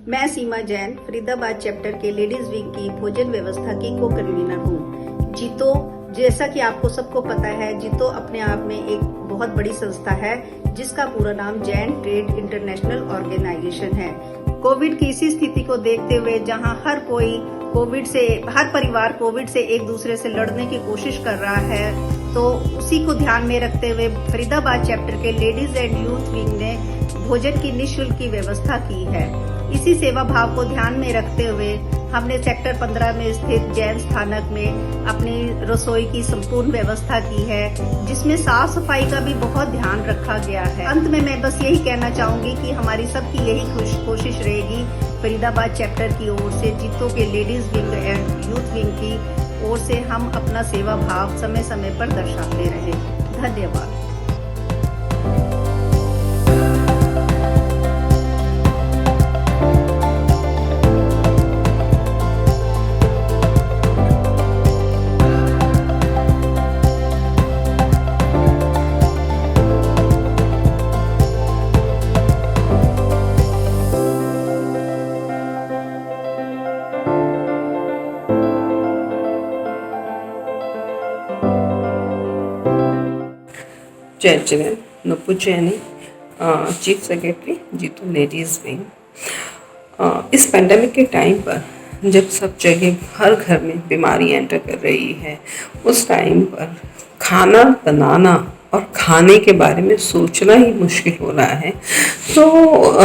मैं सीमा जैन फरीदाबाद चैप्टर के ladies wing की भोजन व्यवस्था की को कन्वीनर हूँ। जीतो, जैसा कि आपको सबको पता है, जीतो अपने आप में एक बहुत बड़ी संस्था है जिसका पूरा नाम जैन ट्रेड इंटरनेशनल ऑर्गेनाइजेशन है। कोविड की इसी स्थिति को देखते हुए जहां हर परिवार कोविड से एक दूसरे से लड़ने की कोशिश कर रहा है, तो उसी को ध्यान में रखते हुए फरीदाबाद चैप्टर के लेडीज एंड यूथ विंग ने भोजन की निःशुल्क की व्यवस्था की है। इसी सेवा भाव को ध्यान में रखते हुए हमने सेक्टर 15 में स्थित जैन स्थानक में अपनी रसोई की संपूर्ण व्यवस्था की है, जिसमें साफ सफाई का भी बहुत ध्यान रखा गया है। अंत में मैं बस यही कहना चाहूंगी कि हमारी सबकी यही कोशिश रहेगी फरीदाबाद चैप्टर की ओर से, जीतो के ladies wing and youth wing की ओर से हम अपना सेवा भाव समय समय पर दर्शाते रहे। धन्यवाद। जय जगन, नुपुर जैनी, चीफ सेक्रेटरी जीतो लेडीज़ विंग। इस पेंडेमिक के टाइम पर जब सब जगह हर घर में बीमारी एंटर कर रही है, उस टाइम पर खाना बनाना और खाने के बारे में सोचना ही मुश्किल हो रहा है। तो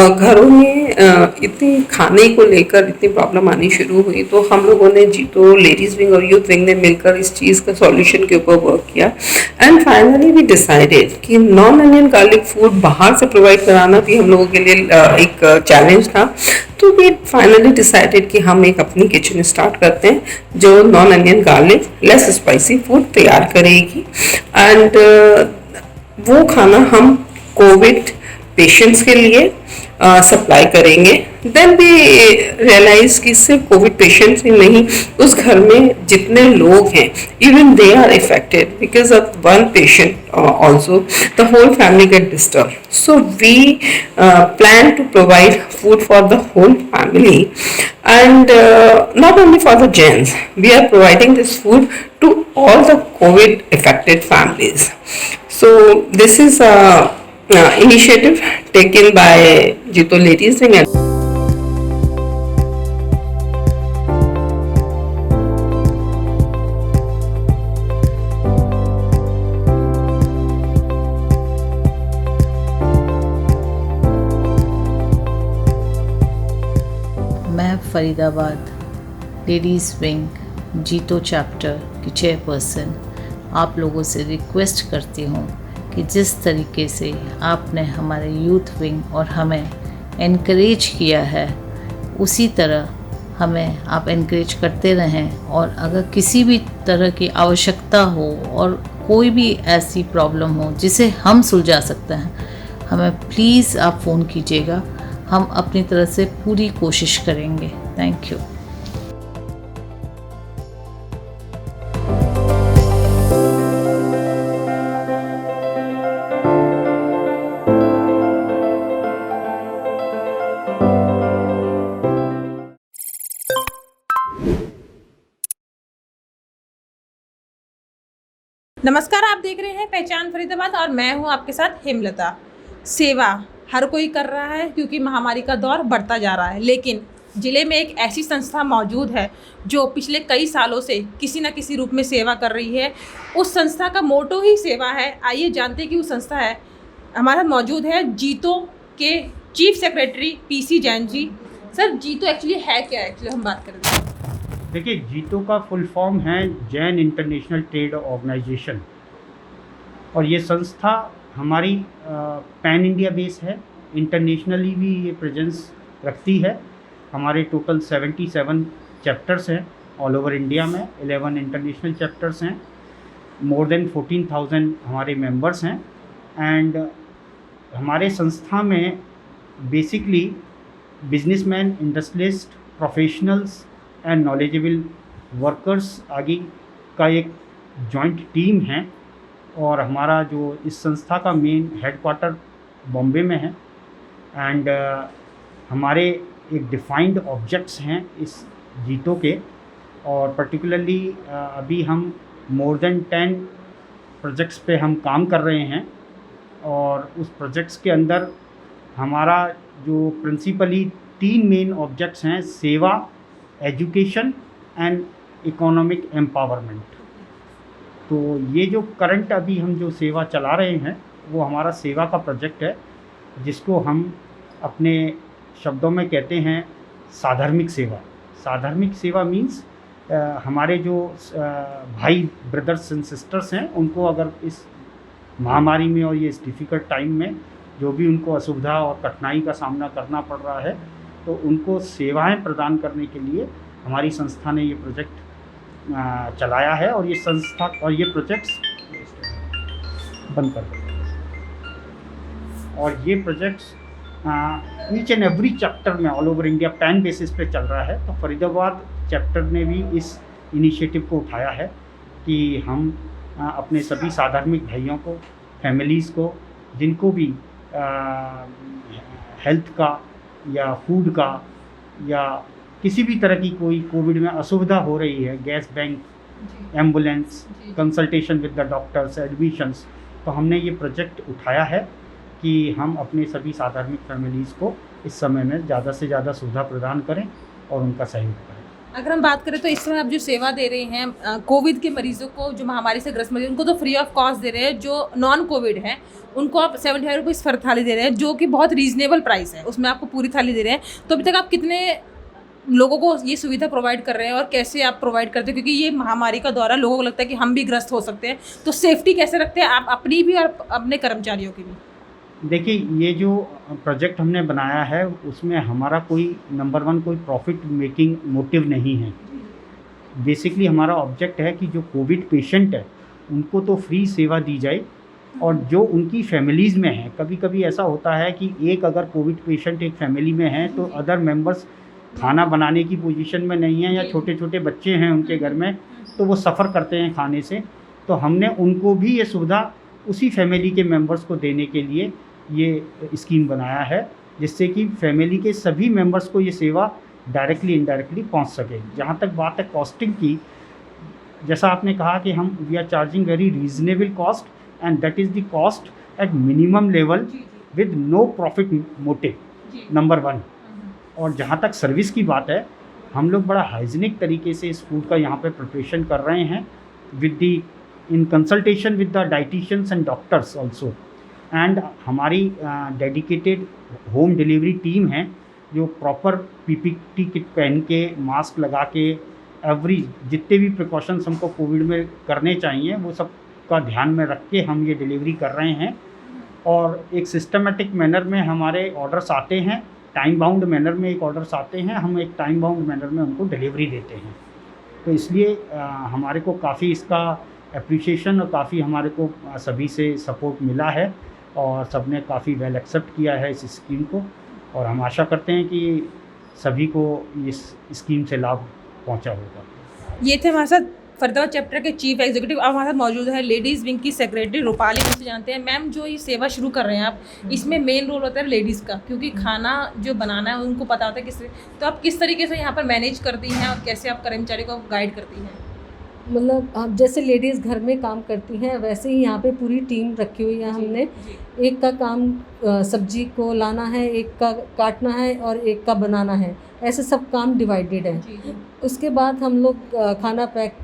घरों में इतनी खाने को लेकर इतनी प्रॉब्लम आनी शुरू हुई, तो हम लोगों ने जीतो लेडीज़ विंग और यूथ विंग ने मिलकर इस चीज़ का सॉल्यूशन के ऊपर वर्क किया। एंड फाइनली वी डिसाइडेड कि नॉन अनियन गार्लिक फूड बाहर से प्रोवाइड कराना भी हम लोगों के लिए एक चैलेंज था। तो वी फाइनली डिसाइडेड कि हम एक अपनी किचन स्टार्ट करते हैं जो non onion garlic less spicy food तैयार करेगी। एंड वो खाना हम कोविड पेशेंट्स के लिए सप्लाई करेंगे। देन भी रियलाइज कि सिर्फ कोविड पेशेंट्स ही नहीं, उस घर में जितने लोग हैं even they are affected because of one patient also the whole family get disturb. So we plan to provide food for the whole family and not only for the Jains, we are providing this food to all the COVID affected families. So this is a initiative taken by Jito Ladies Wing. मैं Faridabad ladies wing जीतो chapter की chairperson आप लोगों से request करती हूँ कि जिस तरीके से आपने हमारे यूथ विंग और हमें एनकरेज किया है, उसी तरह हमें आप एनकरेज करते रहें। और अगर किसी भी तरह की आवश्यकता हो और कोई भी ऐसी प्रॉब्लम हो जिसे हम सुलझा सकते हैं, हमें प्लीज़ आप फ़ोन कीजिएगा। हम अपनी तरफ से पूरी कोशिश करेंगे। Thank you. नमस्कार, आप देख रहे हैं पहचान फरीदाबाद और मैं हूं आपके साथ हेमलता। सेवा हर कोई कर रहा है क्योंकि महामारी का दौर बढ़ता जा रहा है, लेकिन ज़िले में एक ऐसी संस्था मौजूद है जो पिछले कई सालों से किसी न किसी रूप में सेवा कर रही है। उस संस्था का मोटो ही सेवा है। आइए जानते हैं कि वो संस्था है। हमारा मौजूद है जीतो के chief secretary PC Jain ji. Sir, जीतो एक्चुअली है क्या? एक्चुअली हम बात करेंगे। देखिए, जीतो का फुल फॉर्म है जैन इंटरनेशनल ट्रेड ऑर्गेनाइजेशन, और ये संस्था हमारी पैन इंडिया बेस है। इंटरनेशनली भी ये प्रेजेंस रखती है। हमारे टोटल 77 चैप्टर्स हैं ऑल ओवर इंडिया में, 11 इंटरनेशनल चैप्टर्स हैं, मोर देन 14,000 हमारे मेंबर्स हैं। एंड हमारे संस्था में basically businessman, industrialist, professionals and knowledgeable workers आदि का एक जॉइंट टीम है। और हमारा जो इस संस्था का मेन हेडक्वार्टर बॉम्बे में है। एंड हमारे एक डिफाइंड ऑब्जेक्ट्स हैं इस जीतो के, और पर्टिकुलरली अभी हम मोर देन 10 प्रोजेक्ट्स पे हम काम कर रहे हैं। और उस प्रोजेक्ट्स के अंदर हमारा जो प्रिंसिपली 3 मेन ऑब्जेक्ट्स हैं, सेवा, एजुकेशन एंड इकोनॉमिक एम्पावरमेंट। तो ये जो करंट अभी हम जो सेवा चला रहे हैं वो हमारा सेवा का प्रोजेक्ट है, जिसको हम अपने शब्दों में कहते हैं साधर्मिक सेवा। साधर्मिक सेवा मीन्स हमारे जो भाई ब्रदर्स एंड सिस्टर्स हैं, उनको अगर इस महामारी में और ये इस डिफ़िकल्ट टाइम में जो भी उनको असुविधा और कठिनाई का सामना करना पड़ रहा है, तो उनको सेवाएं प्रदान करने के लिए हमारी संस्था ने ये प्रोजेक्ट चलाया है। और ये संस्था और ये प्रोजेक्ट्स बंद कर दें, और ये projects each and every chapter में all over India pan basis पे चल रहा है। तो फरीदाबाद चैप्टर ने भी इस इनिशिएटिव को उठाया है कि हम अपने सभी साधर्मिक भाइयों को, फैमिलीज़ को, जिनको भी हेल्थ का या फूड का या किसी भी तरह की कोई कोविड में असुविधा हो रही है, gas bank, ambulance, consultation with the doctors, admissions, तो हमने ये प्रोजेक्ट उठाया है कि हम अपने सभी साधार्मिक फैमिलीज़ को इस समय में ज़्यादा से ज़्यादा सुविधा प्रदान करें और उनका सहयोग करें। अगर हम बात करें तो इस समय आप जो सेवा दे रहे हैं कोविड के मरीजों को, जो महामारी से ग्रस्त मरीज, उनको तो फ्री ऑफ कॉस्ट दे रहे हैं। जो नॉन कोविड हैं उनको आप 75 रुपीज़ पर थाली दे रहे हैं, जो कि बहुत रीज़नेबल प्राइस है, उसमें आपको पूरी थाली दे रहे हैं। तो अभी तक आप कितने लोगों को ये सुविधा प्रोवाइड कर रहे हैं और कैसे आप प्रोवाइड करते हैं? क्योंकि ये महामारी का दौरा, लोगों को लगता है कि हम भी ग्रस्त हो सकते हैं, तो सेफ्टी कैसे रखते हैं आप अपनी भी और अपने कर्मचारियों की भी? देखिए, ये जो प्रोजेक्ट हमने बनाया है उसमें हमारा कोई नंबर 1 कोई प्रॉफिट मेकिंग मोटिव नहीं है। बेसिकली हमारा ऑब्जेक्ट है कि जो कोविड पेशेंट है उनको तो फ्री सेवा दी जाए, और जो उनकी फैमिलीज़ में है, कभी कभी ऐसा होता है कि एक अगर कोविड पेशेंट एक फैमिली में है तो अदर मेंबर्स खाना बनाने की पोजीशन में नहीं है, या छोटे छोटे बच्चे हैं उनके घर में, तो वो सफ़र करते हैं खाने से। तो हमने उनको भी ये सुविधा उसी फैमिली के मेंबर्स को देने के लिए ये स्कीम बनाया है, जिससे कि फैमिली के सभी मेंबर्स को ये सेवा डायरेक्टली इनडायरेक्टली पहुंच सके। जहां तक बात है कॉस्टिंग की, जैसा आपने कहा कि हम we are charging very reasonable cost, and that is the cost at minimum level with no profit motive, number 1। और जहाँ तक सर्विस की बात है, हम लोग बड़ा हाइजीनिक तरीके से इस फूड का यहाँ पे प्रिपरेशन कर रहे हैं, with the in consultation with the dietitians and doctors also. And हमारी डेडिकेटेड होम डिलीवरी टीम है, जो प्रॉपर पीपीटी किट पहन के, मास्क लगा के, एवरी जितने भी प्रिकॉशंस हमको कोविड में करने चाहिए वो सब का ध्यान में रख के हम ये डिलीवरी कर रहे हैं। और एक सिस्टमेटिक मैनर में हमारे ऑर्डर्स आते हैं, टाइम बाउंड मैनर में एक ऑर्डर्स आते हैं, हम एक टाइम बाउंड मैनर में उनको डिलीवरी देते हैं। तो इसलिए हमारे को काफ़ी इसका एप्रिसिएशन और काफ़ी हमारे को सभी से सपोर्ट मिला है, और सबने काफ़ी वेल एक्सेप्ट किया है इस स्कीम को, और हम आशा करते हैं कि सभी को इस स्कीम से लाभ पहुंचा होगा। ये थे हमारे साथ फरीदाबाद चैप्टर के चीफ एग्जीक्यूटिव। अब हमारे साथ मौजूद है लेडीज़ विंग की सेक्रेटरी रूपाली, मुझसे जानते हैं मैम, जो ये सेवा शुरू कर रहे हैं आप, इसमें मेन रोल होता है लेडीज़ का, क्योंकि खाना जो बनाना है उनको पता होता है किस, तो आप किस तरीके से यहाँ पर मैनेज करती हैं और कैसे आप कर्मचारी को गाइड करती हैं? मतलब आप जैसे लेडीज़ घर में काम करती हैं, वैसे ही यहाँ पे पूरी टीम रखी हुई है हमने। एक का काम सब्जी को लाना है, एक का काटना है और एक का बनाना है, ऐसे सब काम डिवाइडेड है। उसके बाद हम लोग खाना पैक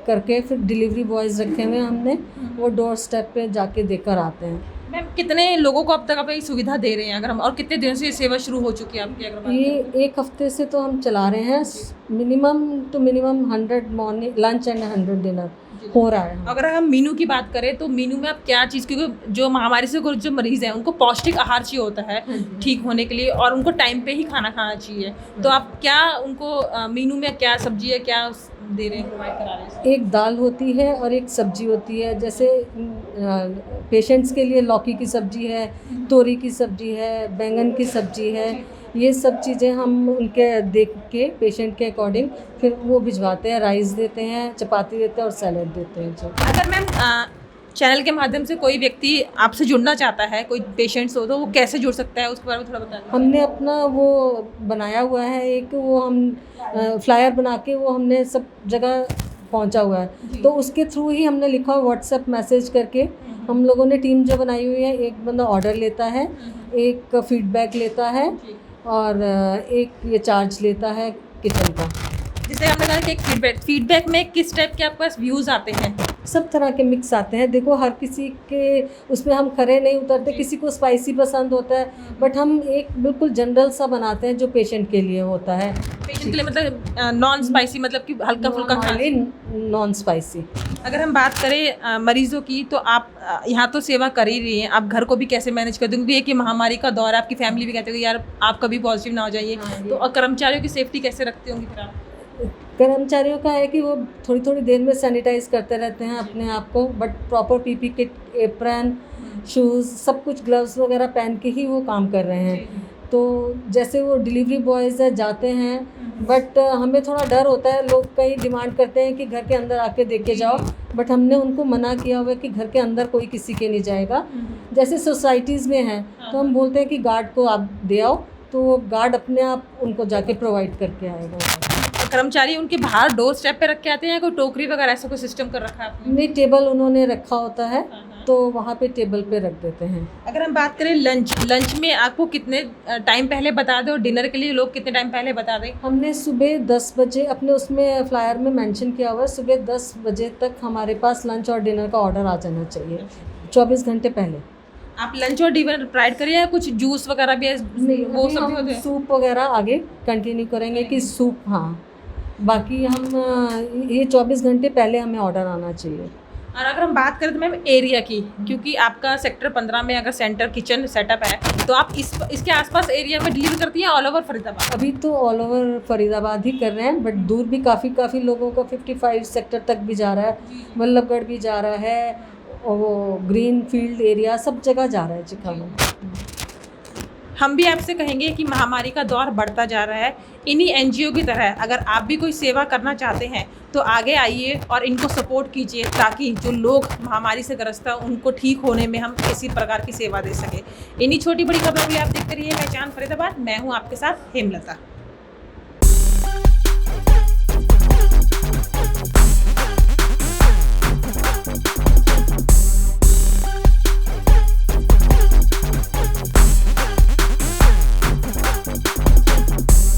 करके फिर डिलीवरी बॉयज़ रखे हुए हैं हमने, वो डोर स्टेप पे जाके देकर आते हैं। मैम, कितने लोगों को अब तक आप ये सुविधा दे रहे हैं अगर हम, और कितने दिन से ये सेवा शुरू हो चुकी है आपकी? अगर ये 1 हफ्ते से तो हम चला रहे हैं, minimum to minimum 100 morning lunch and 100 dinner हो रहा है। अगर हम मीनू की बात करें तो मीनू में आप क्या चीज़, क्योंकि जो महामारी से जो मरीज़ हैं उनको पौष्टिक आहार चाहिए होता है ठीक होने के लिए, और उनको टाइम पे ही खाना खाना चाहिए, तो आप क्या उनको मीनू में क्या सब्जी है, क्या दे रहे हैं, प्रोवाइड करा रहे हैं? एक दाल होती है और एक सब्जी होती है। जैसे पेशेंट्स के लिए लौकी की सब्जी है, तोरी की सब्जी है, बैंगन की सब्जी है, ये सब चीज़ें हम उनके देख के पेशेंट के अकॉर्डिंग फिर वो भिजवाते हैं। राइस देते हैं, चपाती देते हैं और सैलेड देते हैं। जो अगर मैम चैनल के माध्यम से कोई व्यक्ति आपसे जुड़ना चाहता है, कोई पेशेंट्स हो तो वो कैसे जुड़ सकता है, उसके बारे में थोड़ा बता दें। हमने अपना वो बनाया हुआ है, एक वो हम फ्लायर बना के वो हमने सब जगह पहुंचा हुआ है, तो उसके थ्रू ही हमने लिखा हुआ व्हाट्सएप मैसेज करके। हम लोगों ने टीम जो बनाई हुई है, एक बंदा ऑर्डर लेता है, एक फीडबैक लेता है और एक ये चार्ज लेता है किचन का। जैसे आपने कहा कि एक फीडबैक में किस टाइप के आपके पास व्यूज़ आते हैं? सब तरह के मिक्स आते हैं। देखो हर किसी के उसमें हम खरे नहीं उतरते, किसी को स्पाइसी पसंद होता है, बट हम एक बिल्कुल जनरल सा बनाते हैं जो पेशेंट के लिए होता है। पेशेंट के लिए मतलब नॉन स्पाइसी, मतलब कि हल्का फुल्का खाना। Non spicy. अगर हम बात करें मरीजों की, तो आप यहाँ तो सेवा कर ही रही हैं, आप घर को भी कैसे मैनेज करते हैं? क्योंकि एक ये महामारी का दौर है, आपकी फैमिली भी कहते हो कि यार आप कभी पॉजिटिव ना हो जाइए, तो कर्मचारियों की सेफ्टी कैसे रखते होंगे फिर आप? कर्मचारियों का है कि वो थोड़ी थोड़ी देर में सैनिटाइज करते रहते हैं अपने आप को, but proper PP kit, apron, shoes, सब कुछ ग्लव्स वगैरह पहन के ही वो काम कर रहे हैं। तो जैसे वो डिलीवरी बॉयज़ है जाते हैं, बट हमें थोड़ा डर होता है, लोग कई डिमांड करते हैं कि घर के अंदर आके देख के जाओ, बट हमने उनको मना किया हुआ है कि घर के अंदर कोई किसी के नहीं जाएगा। जैसे सोसाइटीज़ में है तो हम बोलते हैं कि गार्ड को आप दे आओ, तो वो गार्ड अपने आप उनको जाके प्रोवाइड करके आएगा। कर्मचारी उनके बाहर डोर स्टेप पे रख के आते हैं, कोई टोकरी वगैरह ऐसा कोई सिस्टम कर रखा है आपने? नहीं, टेबल उन्होंने रखा होता है, तो वहाँ पे टेबल पे रख देते हैं। अगर हम बात करें लंच में आपको कितने टाइम पहले बता दें, और डिनर के लिए लोग कितने टाइम पहले बता दें? हमने सुबह 10 बजे अपने उसमें फ्लायर में मेंशन किया हुआ है, सुबह 10 बजे तक हमारे पास लंच और डिनर का ऑर्डर आ जाना चाहिए, 24 घंटे पहले। आप लंच और डिनर प्रोवाइड करिए, या कुछ जूस वगैरह भी है? नहीं, वो अभी सब भी हम होते हैं? सूप वगैरह आगे कंटिन्यू करेंगे कि सूप, हाँ, बाकी हम ये 24 घंटे पहले हमें ऑर्डर आना चाहिए। और अगर हम बात करें तो मैम एरिया की, क्योंकि आपका सेक्टर 15 में अगर सेंटर किचन सेटअप है, तो आप इसके आसपास एरिया में डिलीवर करती हैं ऑल ओवर फरीदाबाद? अभी तो ऑल ओवर फरीदाबाद ही कर रहे हैं, बट दूर भी काफ़ी लोगों का 55 सेक्टर तक भी जा रहा है, वल्लभगढ़ भी जा रहा है, और वो ग्रीन फील्ड एरिया सब जगह जा रहा है चिकागो। हम भी आपसे कहेंगे कि महामारी का दौर बढ़ता जा रहा है, इन्हीं एनजीओ की तरह अगर आप भी कोई सेवा करना चाहते हैं तो आगे आइए और इनको सपोर्ट कीजिए, ताकि जो लोग महामारी से ग्रस्त हैं उनको ठीक होने में हम किसी प्रकार की सेवा दे सकें। इन्हीं छोटी बड़ी खबरों के लिए आप देखते रहिए पहचान फरीदाबाद। मैं हूँ आपके साथ हेमलता।